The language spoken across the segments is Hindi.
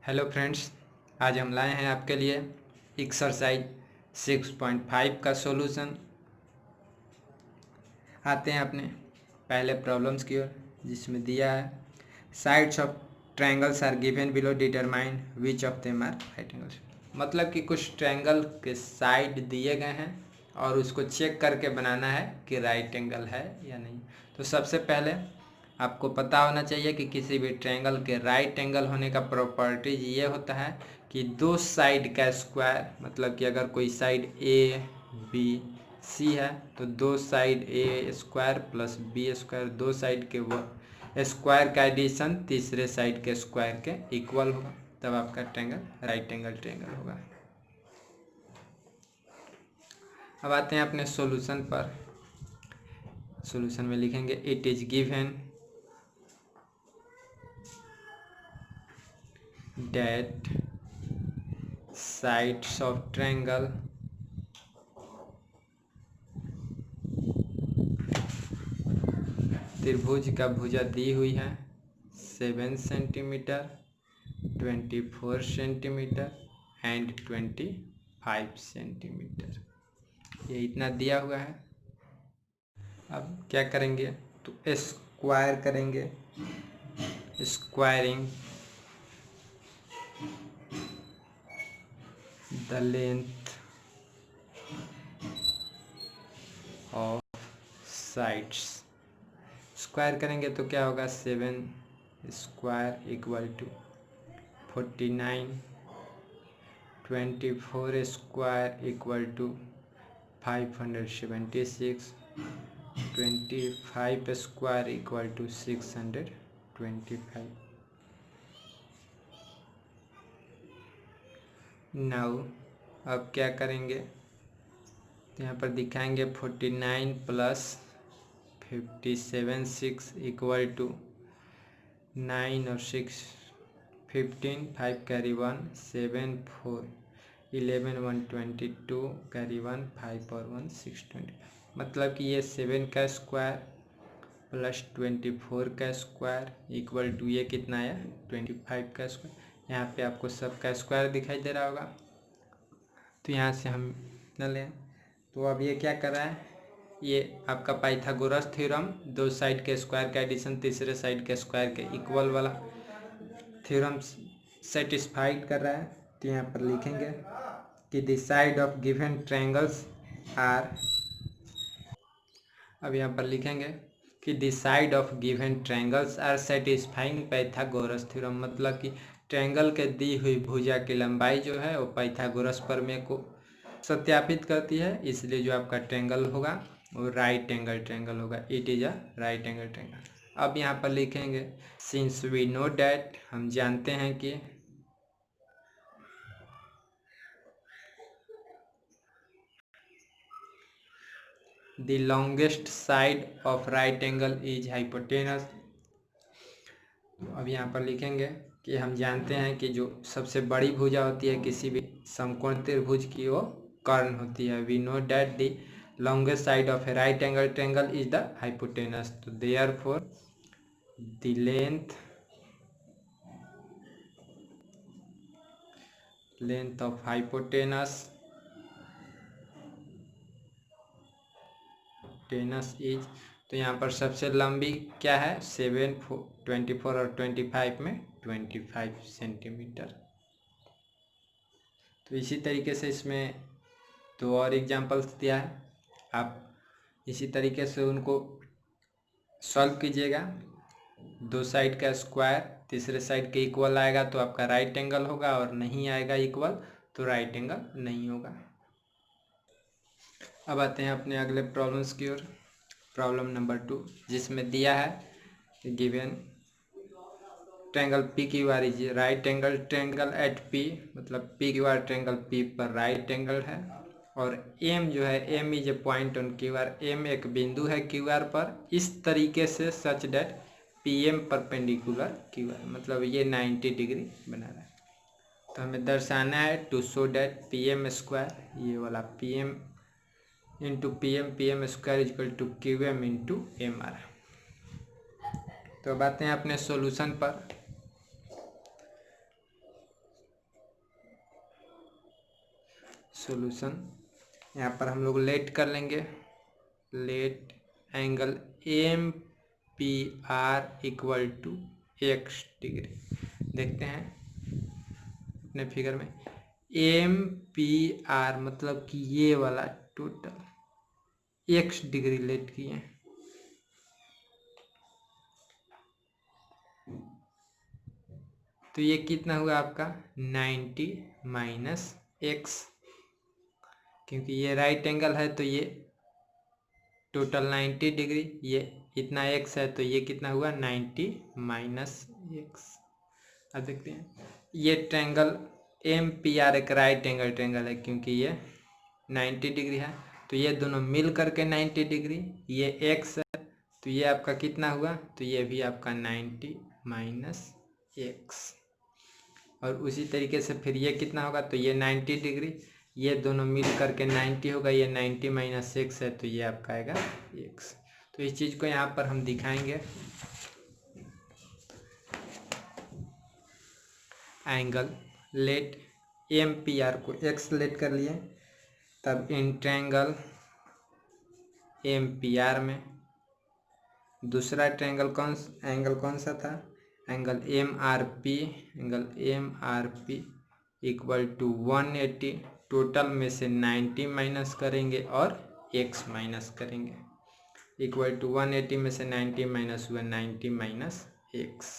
हेलो फ्रेंड्स, आज हम लाए हैं आपके लिए एक्सरसाइज 6.5 का सॉल्यूशन। आते हैं अपने पहले प्रॉब्लम्स की ओर, जिसमें दिया है sides of triangles are given below, determine which of them are right angles. मतलब कि कुछ ट्रायंगल के साइड दिए गए हैं और उसको चेक करके बनाना है कि राइट एंगल है या नहीं। तो सबसे पहले आपको पता होना चाहिए कि किसी भी ट्रायंगल के राइट एंगल होने का प्रॉपर्टीज ये होता है कि दो साइड का स्क्वायर, मतलब कि अगर कोई साइड ए बी सी है तो दो साइड ए स्क्वायर प्लस बी स्क्वायर, दो साइड के वो स्क्वायर का एडिशन तीसरे साइड के स्क्वायर के इक्वल होगा, तब आपका ट्रायंगल राइट एंगल ट्रायंगल होगा। अब आते हैं अपने सॉल्यूशन पर। सॉल्यूशन में लिखेंगे it is given that sides of triangle त्रिभुज का भुजा दी हुई है 7 सेंटीमीटर, 24 सेंटीमीटर एंड 25 सेंटीमीटर। ये इतना दिया हुआ है। अब क्या करेंगे तो स्क्वायर करेंगे। Squaring the length of sides. Square करेंगे तो क्या होगा, 7 square equal to 49, 24 square equal to 576, 25 square equal to 625। Now अब क्या करेंगे तो यहाँ पर दिखाएंगे 49 प्लस 57 6 इक्वल टू 9 और 6 15, 5 कैरी 1 7 4 11 1 22 कैरी 1 5 और 1 6 25। मतलब कि ये 7 का स्क्वायर प्लस 24 का स्क्वायर इक्वल टू ये कितना आया 25 का स्क्वायर। यहाँ पे आपको सबका स्क्वायर दिखाई दे रहा होगा, तो यहाँ से हम न लें। तो अब ये क्या कर रहा है, ये आपका पाइथागोरस थ्योरम, दो साइड के स्क्वायर का एडिशन तीसरे साइड के स्क्वायर के इक्वल वाला थ्योरम सेटिस्फाइड कर रहा है। तो यहाँ पर लिखेंगे कि the side of given triangles are, अब यहाँ पर लिखेंगे कि the side of given triangles are satisfying Pythagoras theorem. मतलब कि ट्रायंगल के दी हुई भुजा की लंबाई जो है वो पाइथागोरस प्रमेय को सत्यापित करती है, इसलिए जो आपका ट्रायंगल होगा वो राइट एंगल ट्रायंगल होगा। It is a right angle triangle. अब यहाँ पर लिखेंगे सिंस वी नो डैट, हम जानते हैं कि the longest side of right angle is hypotenuse. अब यहाँ पर लिखेंगे कि हम जानते हैं कि जो सबसे बड़ी भुजा होती है किसी भी समकोण त्रिभुज की वो कर्ण होती है। We know that the longest side of a right angle triangle is the hypotenuse. तो therefore the length of hypotenuse is, तो यहाँ पर सबसे लंबी क्या है 7 24 और 25 में 25 सेंटीमीटर। तो इसी तरीके से इसमें दो और एग्जांपल्स दिया है, आप इसी तरीके से उनको सॉल्व कीजिएगा। दो साइड का स्क्वायर तीसरे साइड के इक्वल आएगा तो आपका राइट एंगल होगा, और नहीं आएगा इक्वल तो राइट एंगल नहीं होगा। अब आते हैं अपने अगले प्रॉब्लम्स की ओर। प्रॉब्लम नंबर 2, जिसमें दिया है given triangle P Q R is right angle triangle at P, मतलब P Q R triangle P पर राइट एंगल है, और एम जो है M is a point on Q R, M एक बिंदु है क्यू आर पर इस तरीके से such that P M perpendicular Q R, मतलब ये 90 डिग्री बना रहा है। तो हमें दर्शाना है to show that P M square, ये वाला P M into P M square equal to Q M into M R. तो अब आते हैं अपने सॉल्यूशन पर। सॉल्यूशन। यहाँ पर हम लोग लेट कर लेंगे, let angle M P R equal to X degree. देखते हैं अपने फिगर में, एम पी आर मतलब कि ये वाला टोटल एक्स डिग्री लेट किए, तो ये कितना हुआ आपका 90 माइनस एक्स, क्योंकि ये राइट एंगल है तो ये टोटल 90 डिग्री, ये इतना एक्स है तो ये कितना हुआ 90 माइनस एक्स। अब देखते हैं ये ट्रायंगल एम पी आर एक राइट एंगल ट्रायंगल है, क्योंकि ये 90 डिग्री है, तो ये दोनों मिल करके 90 डिग्री, ये एक्स है तो ये आपका कितना हुआ, तो ये भी आपका 90 माइनस एक्स। और उसी तरीके से फिर ये कितना होगा, तो ये 90 डिग्री, ये दोनों मिल करके 90 होगा, ये 90 माइनस एक्स है तो ये आपका आएगा एक्स। तो इस चीज़ को यहाँ पर हम दिखाएंगे, angle let M P R को एक्स लेट कर लिए, तब in triangle M P R में दूसरा ट्रायंगल एंगल कौन सा था, angle M R P, angle M R P equal to 180, total में से 90 माइनस करेंगे और x माइनस करेंगे, इक्वल टू 180 में से 90 माइनस हुआ 90 माइनस एक्स,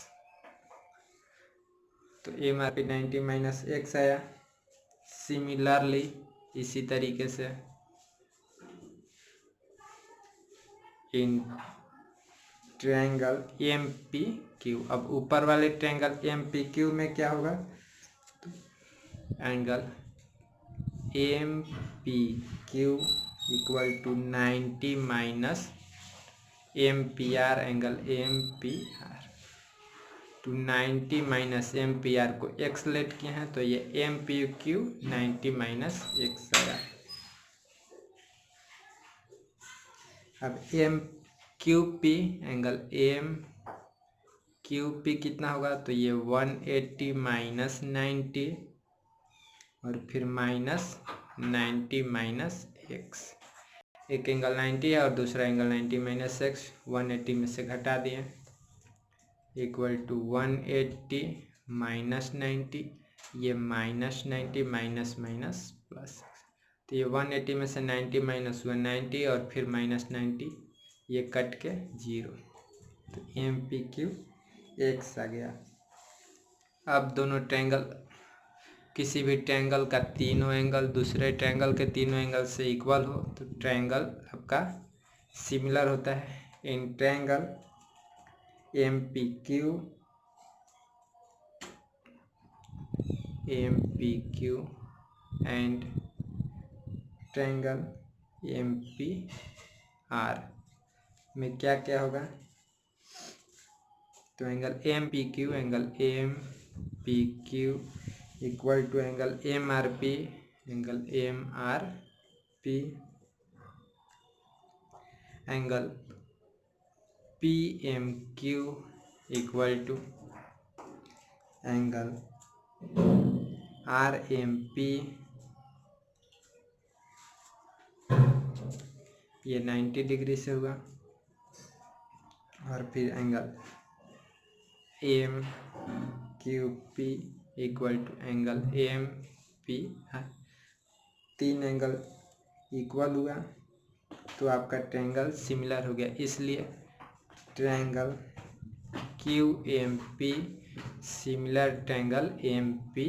तो M R P 90 minus X आया। सिमिलरली इसी तरीके से in triangle M P Q, अब ऊपर वाले ट्रायंगल एम पी क्यू में क्या होगा, तो angle M P Q equal to 90 minus M P R, angle M P R to 90 minus M P R को एक्स लेट किए हैं, तो ये M P Q 90 minus X आया। अब M Q P, angle M Q P कितना होगा, तो ये 180 माइनस 90 और फिर माइनस 90 माइनस एक्स, एक एंगल 90 है और दूसरा एंगल 90 माइनस एक्स, 180 में से घटा दिए, इक्वल टू 180 माइनस 90, ये माइनस 90 माइनस माइनस प्लस, तो ये 180 में से 90 माइनस हुआ 90 और फिर माइनस 90, ये कट के 0, तो एम पी क्यू एक्स आ गया। अब दोनों ट्रायंगल, किसी भी ट्रायंगल का तीनों एंगल दूसरे ट्रायंगल के तीनों एंगल से इक्वल हो तो ट्रायंगल आपका सिमिलर होता है। In triangle M P Q and triangle M P R में क्या क्या होगा, तो angle M P Q equal to angle M R P, angle M R P, angle P M Q equal to angle R M P, ये 90 डिग्री से हुआ, और फिर angle M Q P equal to angle M P R, तीन एंगल इक्वल हुआ तो आपका ट्रायंगल सिमिलर हो गया, इसलिए triangle Q M P similar triangle M P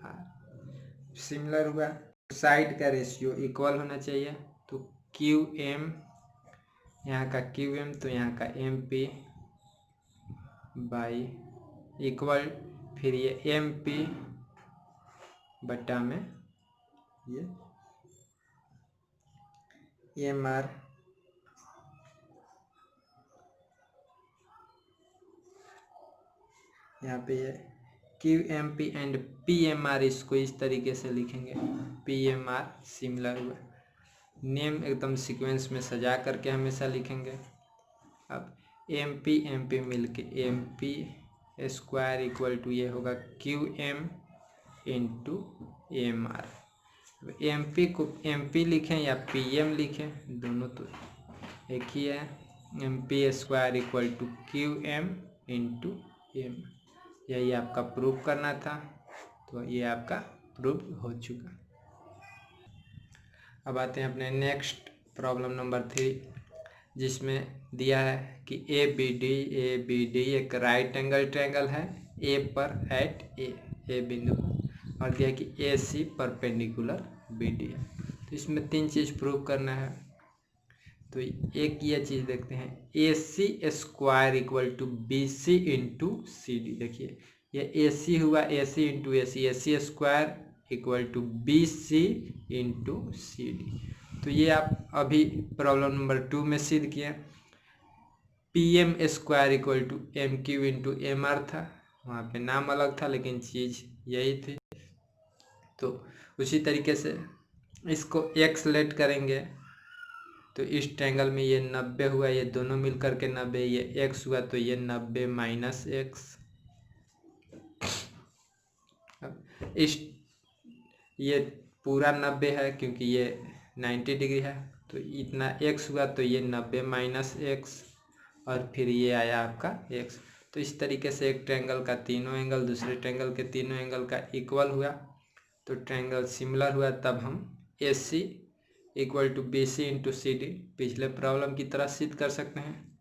R. Similar हुआ, साइड का रेशियो इक्वल होना चाहिए, तो क्यू एम, यहाँ का क्यू एम तो यहाँ का एम पी बाई इक्वल, फिर ये एम पी बटा में ये एम आर, यहाँ पे ये Q M P and P M R, इसको इस तरीके से लिखेंगे, पी एम आर सिमिलर हुआ, नेम एकदम सीक्वेंस में सजा करके हमेशा लिखेंगे। अब एम पी मिल के M P square equal to ये होगा Q M into M R, MP को MP लिखें या PM लिखें, दोनों तो एक ही है। MP² equal to QM into M, यही आपका प्रूव करना था, तो ये आपका प्रूव हो चुका। अब आते हैं अपने नेक्स्ट प्रॉब्लम नंबर 3, जिसमें दिया है कि ABD एक राइट एंगल ट्रायंगल है A पर एट ए बिंदु, और दिया कि AC परपेंडिकुलर BD है। तो इसमें 3 चीज़ प्रूव करना है। तो एक ये चीज़ देखते हैं, AC² equal to BC into CD। देखिए ये AC हुआ, AC into AC² equal to BC into CD। तो ये आप अभी प्रॉब्लम नंबर 2 में सिद्ध किए। PM² equal to MQ into MR था, वहाँ पे नाम अलग था लेकिन चीज़ यही थी। तो उसी तरीके से इसको x लेट करेंगे, तो इस ट्रायंगल में ये 90 हुआ, ये दोनों मिल करके 90, ये x हुआ तो ये 90 माइनस x। अब इस ये पूरा 90 है क्योंकि ये 90 डिग्री है, तो इतना x हुआ तो ये 90 माइनस x, और फिर ये आया आपका x। तो इस तरीके से एक ट्रायंगल का तीनों एंगल दूसरे ट्रायंगल के तीनों एंगल का इक्वल हुआ, तो ट्रायंगल सिमिलर हुआ, तब हम AC equal to BC into CD पिछले प्रॉब्लम की तरह सिद्ध कर सकते हैं।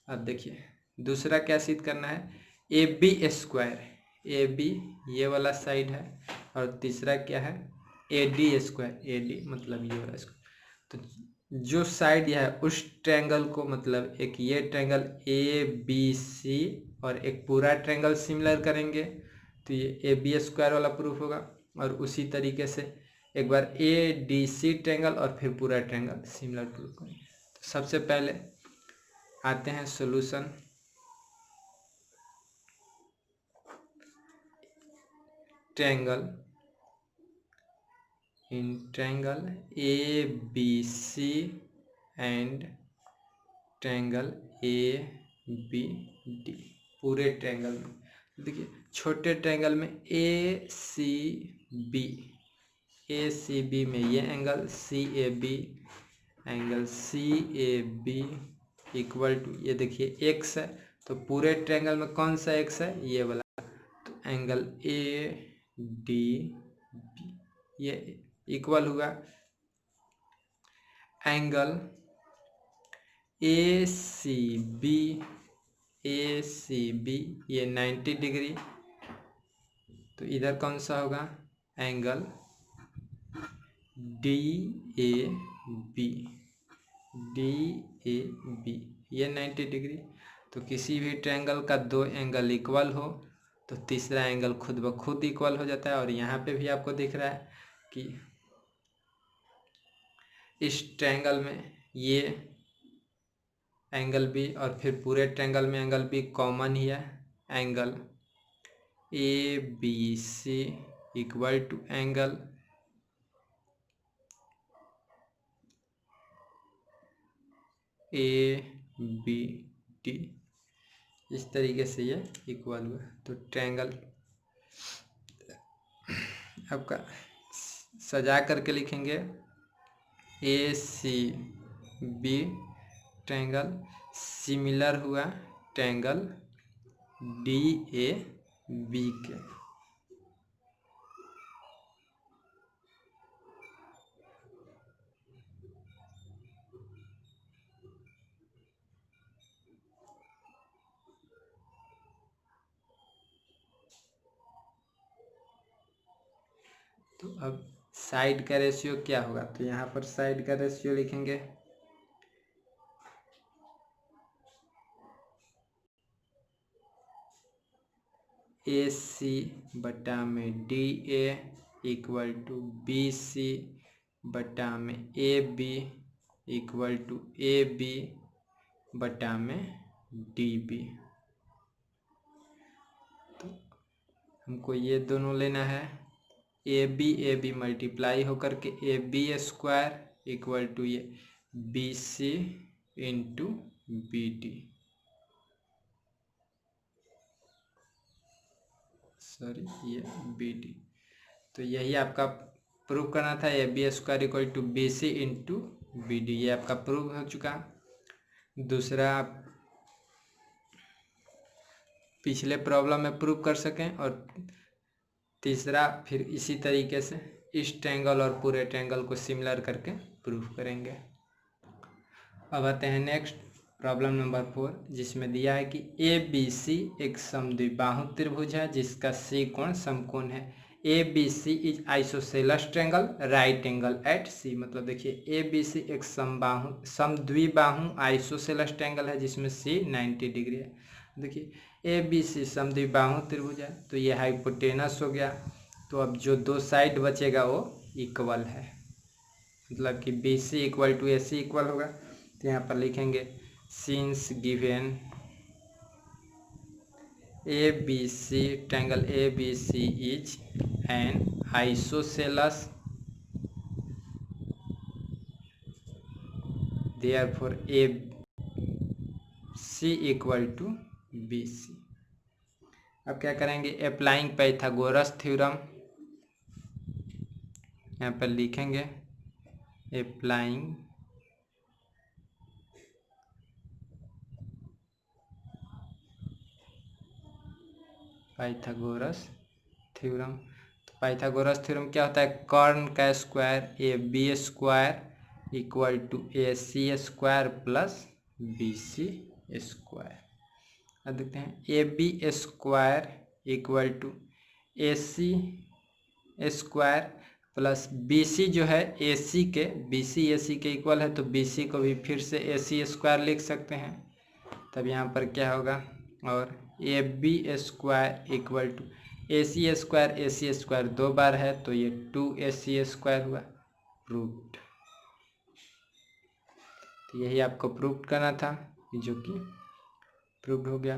अब देखिए दूसरा क्या सिद्ध करना है, AB² AB ये वाला साइड है, और तीसरा क्या है AD² AD मतलब ये वाला स्क्वायर। तो जो साइड यह है उस ट्रायंगल को, मतलब एक ये ट्रायंगल ABC और एक पूरा ट्रायंगल सिमिलर करेंगे, तो ये AB² वाला प्रूफ होगा। और उसी तरीके से एक बार ADC ट्रायंगल और फिर पूरा ट्रायंगल सिमिलर प्रूफ करेंगे। तो सबसे पहले आते हैं solution. Triangle in triangle ABC and triangle ABD, पूरे ट्रायंगल में देखिए छोटे ट्रायंगल में ACB में ये angle CAB, angle CAB equal to, ये देखिए x है, तो पूरे ट्रायंगल में कौन सा x है, ये वाला, तो एंगल ADB ये इक्वल हुआ एंगल ACB ये 90 डिग्री, तो इधर कौन सा होगा एंगल DAB ये 90 डिग्री। तो किसी भी ट्रायंगल का दो एंगल इक्वल हो तो तीसरा एंगल खुद ब खुद इक्वल हो जाता है। और यहाँ पे भी आपको दिख रहा है कि इस ट्रायंगल में ये एंगल भी और फिर पूरे ट्रायंगल में एंगल भी कॉमन ही है, angle ABC equal to angle ABD। इस तरीके से ये इक्वल हुआ। तो ट्रायंगल आपका सजा करके लिखेंगे ACB ट्रायंगल सिमिलर हुआ ट्रायंगल DAB के। तो अब साइड का रेशियो क्या होगा, तो यहाँ पर साइड का रेशियो लिखेंगे AC बटा में DA इक्वल टू BC बटा में AB इक्वल टू AB बटा में DB। तो हमको ये दोनों लेना है, AB मल्टीप्लाई होकर के AB² इक्वल टू ये BC इंटू BD, सॉरी ये BD। तो यही आपका प्रूव करना था A B square equal to B C into B D, ये आपका प्रूव हो चुका। दूसरा आप पिछले प्रॉब्लम में प्रूव कर सकें, और तीसरा फिर इसी तरीके से इस ट्रायंगल और पूरे ट्रायंगल को सिमिलर करके प्रूव करेंगे। अब आते हैं नेक्स्ट प्रॉब्लम नंबर 4, जिसमें दिया है कि ए बी सी एक समद्विबाहु त्रिभुज है जिसका सी कोण समकोण है। A B C is isosceles triangle right angle at C. मतलब देखिए ए बी सी एक समद्विबाहु आइसोसेलेस ट्रायंगल है जिसमें सी 90 डिग्री है। देखिए ए बी सी समद्विबाहु त्रिभुज है तो ये हाइपोटेनस हो गया, तो अब जो दो साइड बचेगा वो इक्वल है, मतलब कि B C equal to A C equal होगा। तो यहाँ पर लिखेंगे since given A B C triangle A B C is an isosceles, therefore A C equal to B C. अब क्या करेंगे, अप्लाइंग पाइथागोरस थ्योरम, यहाँ पर लिखेंगे अप्लाइंग पाइथागोरस थ्योरम। तो पाइथागोरस थ्योरम क्या होता है, कर्ण का square A B square equal to A C square plus B C square. अब देखते हैं A B square equal to A C square plus B C जो है ए सी के, बी सी ए सी के इक्वल है तो बी सी को भी फिर से ए सी स्क्वायर लिख सकते हैं। तब यहाँ पर क्या होगा, और A B square equal to A C square 2 बार है तो ये 2ac स्क्वायर हुआ, प्रूव्ड। तो यही आपको प्रूव करना था जो कि प्रूव्ड हो गया।